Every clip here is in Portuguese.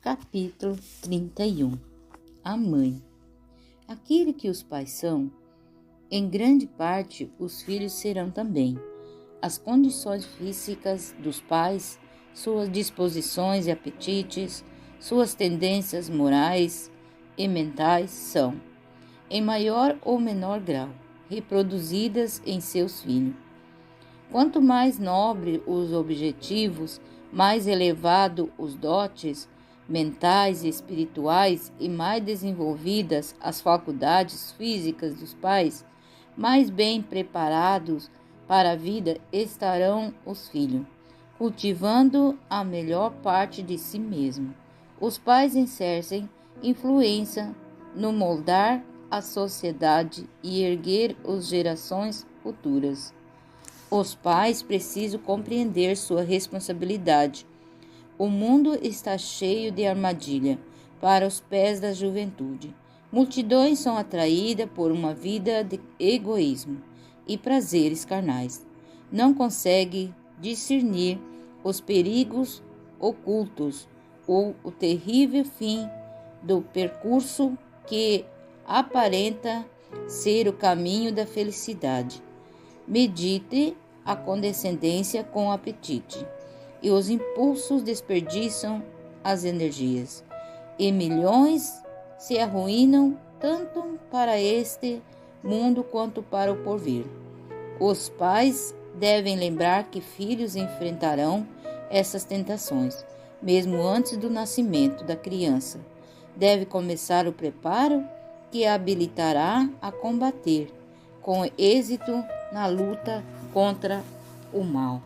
Capítulo 31. A mãe. Aquilo que os pais são, em grande parte os filhos serão também. As condições físicas dos pais, suas disposições e apetites, suas tendências morais e mentais são, em maior ou menor grau, reproduzidas em seus filhos. Quanto mais nobre os objetivos, mais elevado os dotes mentais e espirituais e mais desenvolvidas as faculdades físicas dos pais, mais bem preparados para a vida estarão os filhos, cultivando a melhor parte de si mesmo. Os pais exercem influência no moldar a sociedade e erguer as gerações futuras. Os pais precisam compreender sua responsabilidade. O mundo está cheio de armadilha para os pés da juventude. Multidões são atraídas por uma vida de egoísmo e prazeres carnais. Não conseguem discernir os perigos ocultos ou o terrível fim do percurso que aparenta ser o caminho da felicidade. Medite a condescendência com apetite, e os impulsos desperdiçam as energias, e milhões se arruinam tanto para este mundo quanto para o porvir. Os pais devem lembrar que filhos enfrentarão essas tentações, mesmo antes do nascimento da criança. Deve começar o preparo que a habilitará a combater com êxito na luta contra o mal.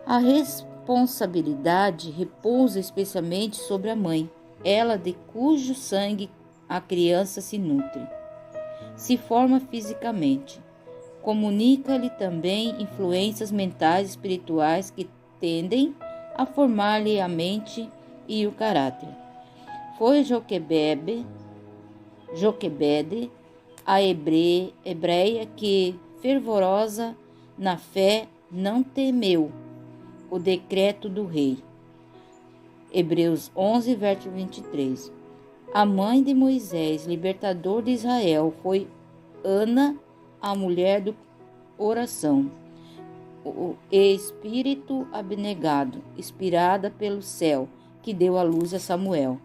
A responsabilidade repousa especialmente sobre a mãe, ela de cujo sangue a criança se nutre. Se forma fisicamente. Comunica-lhe também influências mentais e espirituais que tendem a formar-lhe a mente e o caráter. Foi Joquebede, a hebreia que, fervorosa na fé, não temeu o decreto do rei. Hebreus 11, verso 23. A mãe de Moisés, libertador de Israel, foi Ana, a mulher do oração, o espírito abnegado, inspirada pelo céu, que deu à luz a Samuel.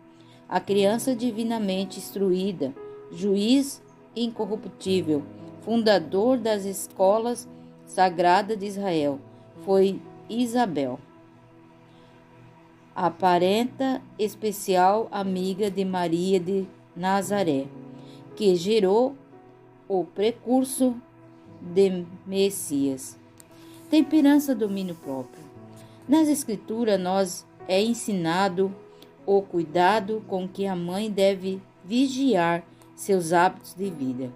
A criança divinamente instruída, juiz incorruptível, fundador das escolas sagradas de Israel, foi Isabel, a parenta especial amiga de Maria de Nazaré, que gerou o precursor de Messias. Temperança, domínio próprio. Nas Escrituras nos é ensinado o cuidado com que a mãe deve vigiar seus hábitos de vida.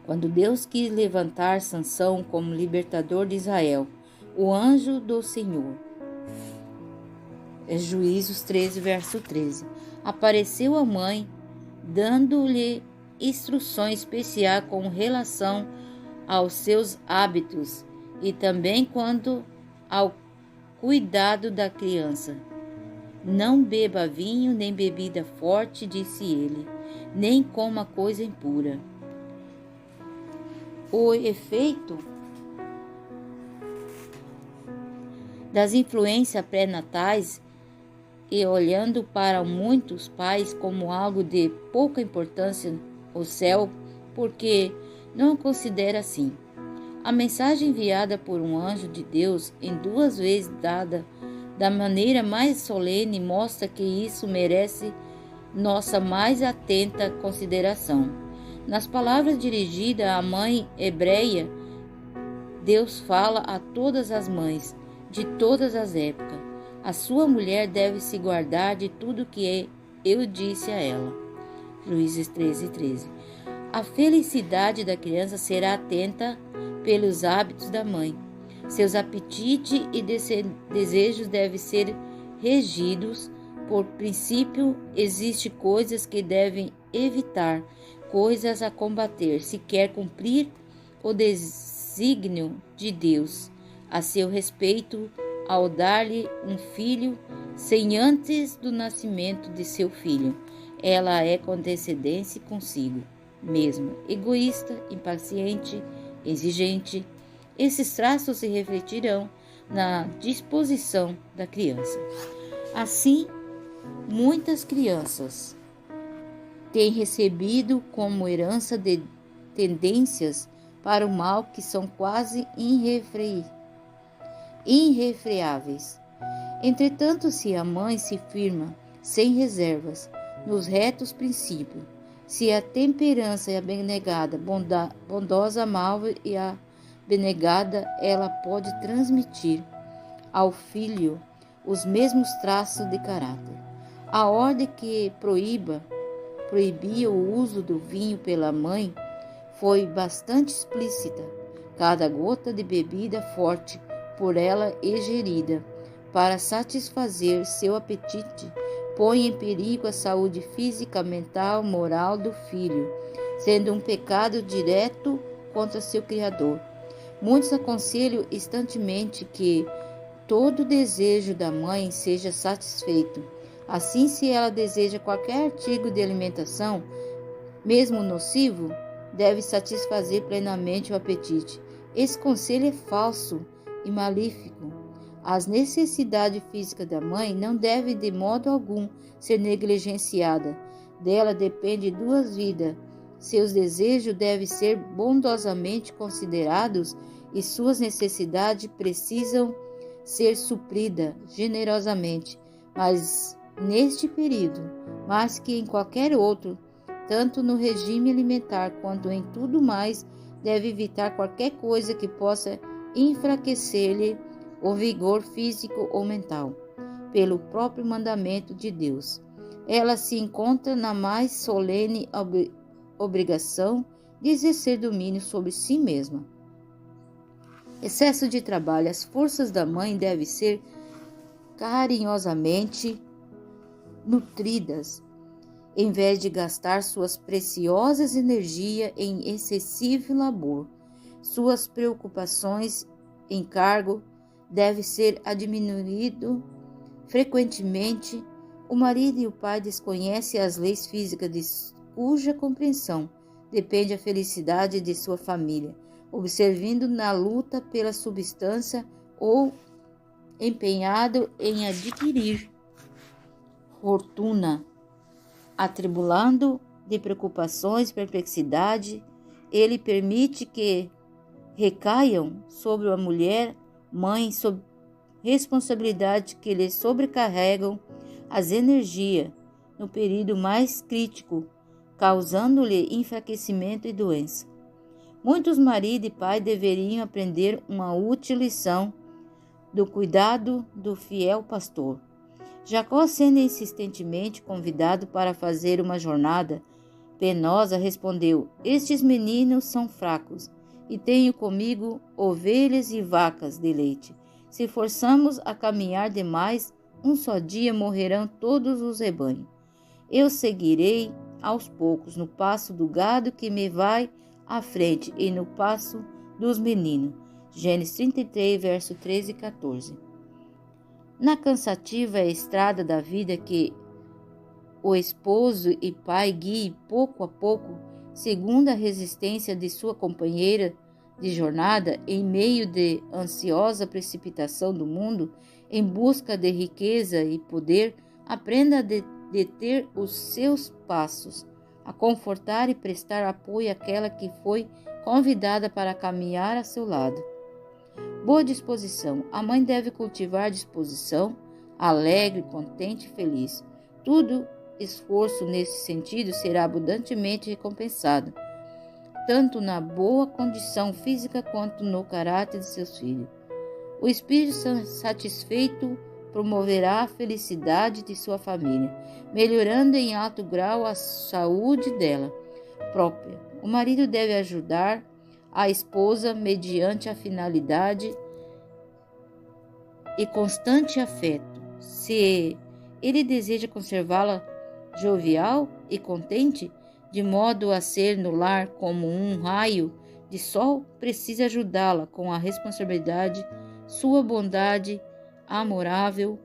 Quando Deus quis levantar Sansão como libertador de Israel, o anjo do Senhor, Juízes 13, verso 13, apareceu a mãe, dando-lhe instruções especiais com relação aos seus hábitos e também quanto ao cuidado da criança. Não beba vinho nem bebida forte, disse ele, nem coma coisa impura. O efeito das influências pré-natais e olhando para muitos pais como algo de pouca importância o céu, porque não o considera assim. A mensagem enviada por um anjo de Deus, em 2 vezes dada da maneira mais solene, mostra que isso merece nossa mais atenta consideração. Nas palavras dirigidas à mãe hebreia, Deus fala a todas as mães, de todas as épocas. A sua mulher deve se guardar de tudo que eu disse a ela. Juízes 13, 13. A felicidade da criança será atenta pelos hábitos da mãe. Seus apetites e desejos devem ser regidos por princípio. Existem coisas que devem evitar, coisas a combater, se quer cumprir o desígnio de Deus a seu respeito ao dar-lhe um filho sem antes do nascimento de seu filho. Ela é com antecedência consigo mesma, egoísta, impaciente, exigente. Esses traços se refletirão na disposição da criança. Assim, muitas crianças têm recebido como herança de tendências para o mal que são quase irrefreáveis. Entretanto, se a mãe se firma sem reservas nos retos princípios, se a temperança é abnegada, bondosa, amável e abnegada, ela pode transmitir ao filho os mesmos traços de caráter. A ordem que proibia o uso do vinho pela mãe foi bastante explícita. Cada gota de bebida forte por ela ingerida para satisfazer seu apetite põe em perigo a saúde física, mental, moral do filho, sendo um pecado direto contra seu Criador. Muitos aconselham instantemente que todo desejo da mãe seja satisfeito. Assim, se ela deseja qualquer artigo de alimentação, mesmo nocivo, deve satisfazer plenamente o apetite. Esse conselho é falso e malífico. As necessidades físicas da mãe não devem de modo algum ser negligenciada. Dela depende duas vidas. Seus desejos devem ser bondosamente considerados e suas necessidades precisam ser supridas generosamente. Mas neste período, mais que em qualquer outro, tanto no regime alimentar quanto em tudo mais, deve evitar qualquer coisa que possa enfraquecer-lhe o vigor físico ou mental, pelo próprio mandamento de Deus. Ela se encontra na mais solene obrigação de exercer domínio sobre si mesma. Excesso de trabalho. As forças da mãe devem ser carinhosamente nutridas, em vez de gastar suas preciosas energias em excessivo labor. Suas preocupações, encargo, deve ser diminuído frequentemente. O marido e o pai desconhecem as leis físicas de cuja compreensão depende a felicidade de sua família, observando na luta pela subsistência ou empenhado em adquirir fortuna, atribulando de preocupações, perplexidade. Ele permite que recaiam sobre a mulher mãe sob responsabilidade que lhe sobrecarregam as energias no período mais crítico, causando-lhe enfraquecimento e doença. Muitos maridos e pais deveriam aprender uma útil lição do cuidado do fiel pastor. Jacó, sendo insistentemente convidado para fazer uma jornada penosa, respondeu: "Estes meninos são fracos, e tenho comigo ovelhas e vacas de leite. Se forçamos a caminhar demais, um só dia morrerão todos os rebanhos. Eu seguirei aos poucos no passo do gado que me vai à frente e no passo dos meninos." Gênesis 33, verso 13 e 14. Na cansativa estrada da vida que o esposo e pai guie pouco a pouco, segundo a resistência de sua companheira de jornada, em meio de ansiosa precipitação do mundo, em busca de riqueza e poder, aprenda a deter os seus passos, a confortar e prestar apoio àquela que foi convidada para caminhar a seu lado. Boa disposição. A mãe deve cultivar disposição, alegre, contente e feliz. Todo esforço nesse sentido será abundantemente recompensado, tanto na boa condição física quanto no caráter de seus filhos. O espírito satisfeito promoverá a felicidade de sua família, melhorando em alto grau a saúde dela própria. O marido deve ajudar a esposa mediante a finalidade e constante afeto. Se ele deseja conservá-la jovial e contente, de modo a ser no lar como um raio de sol, precisa ajudá-la com a responsabilidade, sua bondade amorável,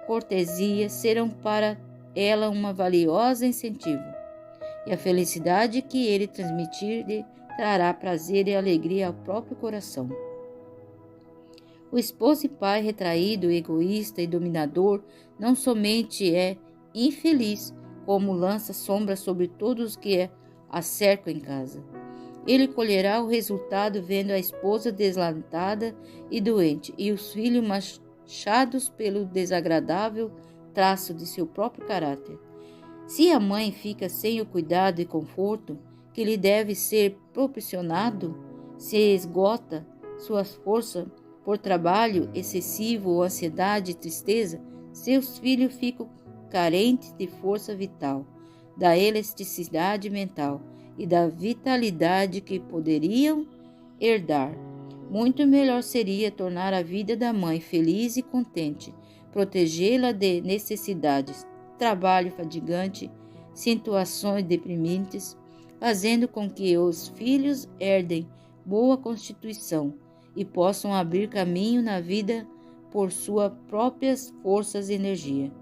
cortesia serão para ela uma valiosa incentivo, e a felicidade que ele transmitir lhe trará prazer e alegria ao próprio coração. O esposo e pai retraído, egoísta e dominador não somente é infeliz, como lança sombra sobre todos os que a cercam em casa. Ele colherá o resultado vendo a esposa deslatada e doente, e os filhos manchados pelo desagradável traço de seu próprio caráter. Se a mãe fica sem o cuidado e conforto que lhe deve ser proporcionado, se esgota suas forças por trabalho excessivo ou ansiedade e tristeza, seus filhos ficam carentes de força vital, da elasticidade mental e da vitalidade que poderiam herdar. Muito melhor seria tornar a vida da mãe feliz e contente, protegê-la de necessidades, trabalho fadigante, situações deprimentes, fazendo com que os filhos herdem boa constituição e possam abrir caminho na vida por suas próprias forças e energia.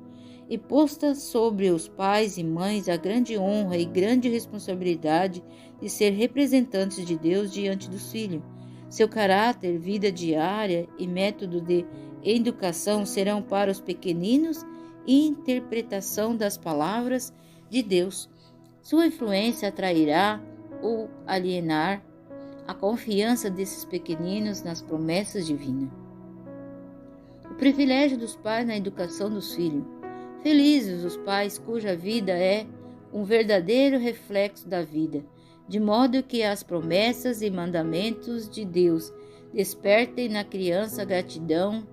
E posta sobre os pais e mães a grande honra e grande responsabilidade de ser representantes de Deus diante dos filhos. Seu caráter, vida diária e método de educação serão para os pequeninos interpretação das palavras de Deus. Sua influência atrairá ou alienar a confiança desses pequeninos nas promessas divinas. O privilégio dos pais na educação dos filhos. Felizes os pais cuja vida é um verdadeiro reflexo da vida, de modo que as promessas e mandamentos de Deus despertem na criança gratidão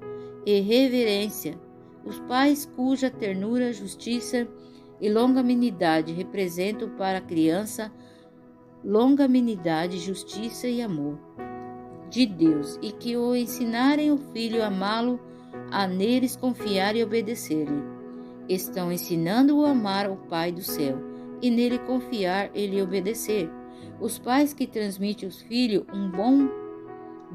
e reverência. Os pais cuja ternura, justiça e longanimidade representam para a criança longanimidade, justiça e amor de Deus, e que o ensinarem o filho a amá-lo, a neles confiar e obedecer-lhe. Estão ensinando-o a amar o Pai do céu, e nele confiar e lhe obedecer. Os pais que transmitem aos filhos um bom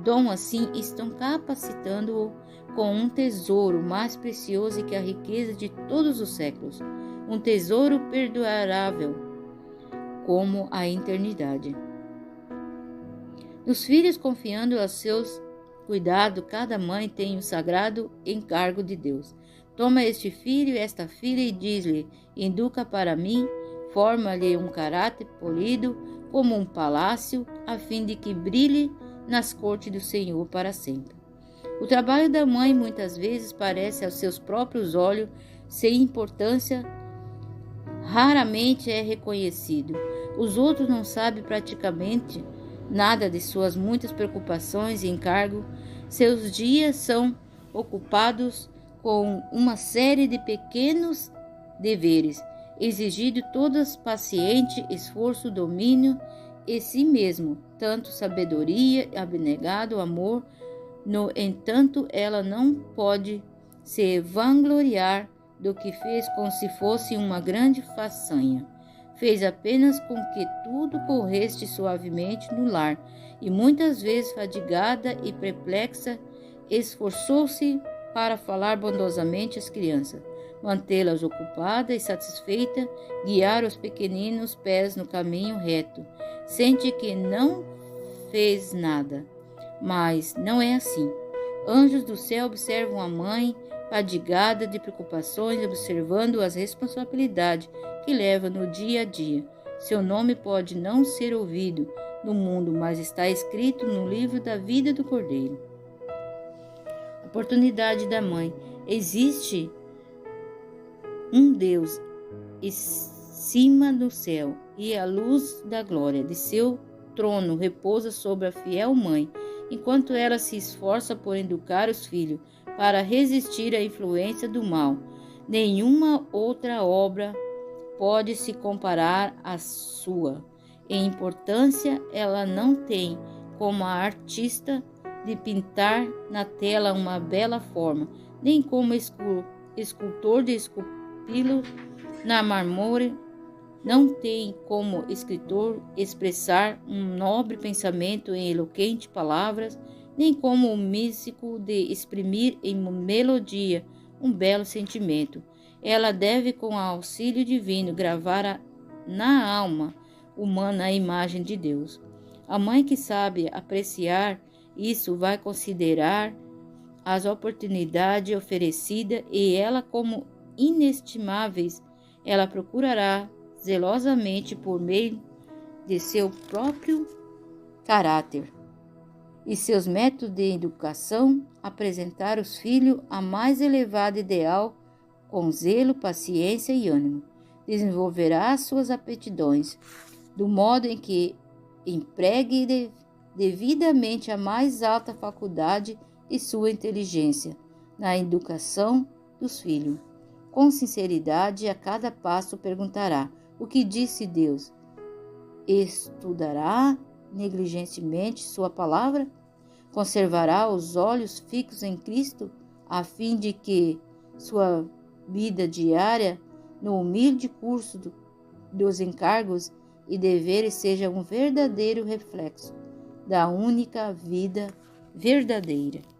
dom assim estão capacitando-o com um tesouro mais precioso que a riqueza de todos os séculos, um tesouro perdurável como a eternidade. Nos filhos confiando a seus cuidados, cada mãe tem o sagrado encargo de Deus. Toma este filho e esta filha e diz-lhe: educa para mim, forma-lhe um caráter polido como um palácio, a fim de que brilhe nas cortes do Senhor para sempre. O trabalho da mãe muitas vezes parece aos seus próprios olhos sem importância, raramente é reconhecido. Os outros não sabem praticamente nada de suas muitas preocupações e encargos. Seus dias são ocupados com uma série de pequenos deveres, exigindo todas paciente, esforço, domínio e si mesmo, tanto sabedoria, abnegado, amor. No entanto, ela não pode se vangloriar do que fez como se fosse uma grande façanha. Fez apenas com que tudo corresse suavemente no lar, e muitas vezes fadigada e perplexa, esforçou-se para falar bondosamente às crianças, mantê-las ocupadas e satisfeitas, guiar os pequeninos pés no caminho reto. Sente que não fez nada, mas não é assim. Anjos do céu observam a mãe, fadigada de preocupações, observando as responsabilidades que leva no dia a dia. Seu nome pode não ser ouvido no mundo, mas está escrito no livro da vida do Cordeiro. Oportunidade da mãe. Existe um Deus acima do céu, e a luz da glória de seu trono repousa sobre a fiel mãe, enquanto ela se esforça por educar os filhos para resistir à influência do mal. Nenhuma outra obra pode se comparar à sua. Em importância, ela não tem, como a artista, de pintar na tela uma bela forma, nem como escultor de esculpi-lo na mármore, não tem como escritor expressar um nobre pensamento em eloquentes palavras, nem como músico de exprimir em melodia um belo sentimento. Ela deve, com o auxílio divino, gravar na alma humana a imagem de Deus. A mãe que sabe apreciar isso vai considerar as oportunidades oferecidas e ela como inestimáveis. Ela procurará zelosamente, por meio de seu próprio caráter e seus métodos de educação, apresentar os filhos a mais elevado ideal com zelo, paciência e ânimo. Desenvolverá suas aptidões, do modo em que empregue devidamente a mais alta faculdade de sua inteligência na educação dos filhos. Com sinceridade, a cada passo perguntará: o que disse Deus? Estudará negligentemente sua palavra? Conservará os olhos fixos em Cristo, a fim de que sua vida diária, no humilde curso dos encargos e deveres, seja um verdadeiro reflexo da única vida verdadeira.